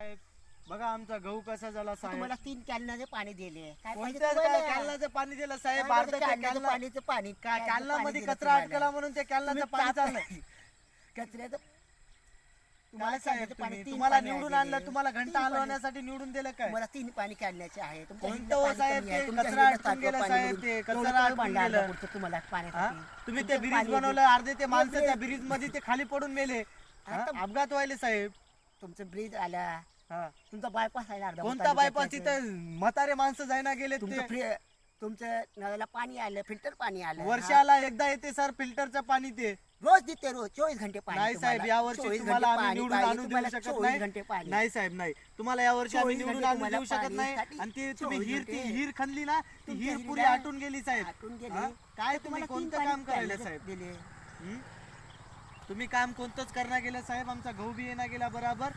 साहेब बघा आमचा गहू कसा झाला साहेब. तुम्हाला 3 कॅलनाचे पाणी दिले. काय पाहिजे कोणत्या तुम्हाला? कॅलनाचं पाणी दिलं साहेब? काय अर्ध्या कॅलनाचं कॅलना पाणीचं पाणी काय कॅलनाचं कॅलना पाणी मध्ये दिलं कचरा तुम्हाला. अटकला म्हणून ते कॅलनाचं तुम्ही पाणी टाक- चाललं. कचऱ्याचं काय तुम्हाला साहेब कॅलनाचं पाणी तुम्ही 3 तुम्हाला पाणी निवडून दिले. आणलं, तुम्हाला घंटा 3 पाणी. हलवण्यासाठी निवडून दिलं काय? तुम्हाला 3 पाणी कॅलनाचे आहे. तुमच्या कोणतं हिंदला हो पाणी साहेब कमी आहे. ते तुमच्या कचरा हिंदला अटकून गेलं पाणी साहेब, भरून ते एवढं कचरा काय अटकून भांडं आणलं गेलं. पुढचं तुम्हाला हा? पाण्यासाठी? तुम्ही ते तुमचं ब्रिज पाणी बनवलं, अर्धे ते माणसं ब्रिज- त्या ब्रिज मध्ये ते खाली पडून मेले. हा? आता- अपघात व्हायले साहेब. तुमचं ब्रिज आला, हा. तुमचा बायपास आहे अर्धा कोणता तालुक्यात बायपास? त्याचं. तिथं म्हातारे माणसं जायना गेले तुमचं ते. फ्री- तुमचं नळाला पाणी आलं, फिल्टर पाणी आलं. वर्षाला एकदा येते सर फिल्टरचं पाणी ते. रोज देते, रोज 24 घंटे पाणी. नाही साहेब, तुम्हाला. या वर्षी 24 तुम्हाला घंटे आम्ही पाणी निवडून पाहिजे, आणून देऊ तुम्हाला शकत 24 घंटे पाणी. नाही साहेब नाही. तुम्हाला या वर्षी आम्ही 24 निवडून घंटे आणून तुम्हाला देऊ शकत नाही. पाणीसाठी आणि ते तुम्ही 24 हिर ती घंटे. हिर खणली ना, ती तुमच्या हिर पुरी हिरीला आटून गेली साहेब. आटून गेली. हा? काय तर तुम्ही तुम्हाला कोणतं 3 काम पाणी करायला कॅलनाचे साहेब? दिले. हं? तुम्ही काम कोणतंच करणार गेलं साहेब. आमचा गहू बी येणार गेला बरोबर.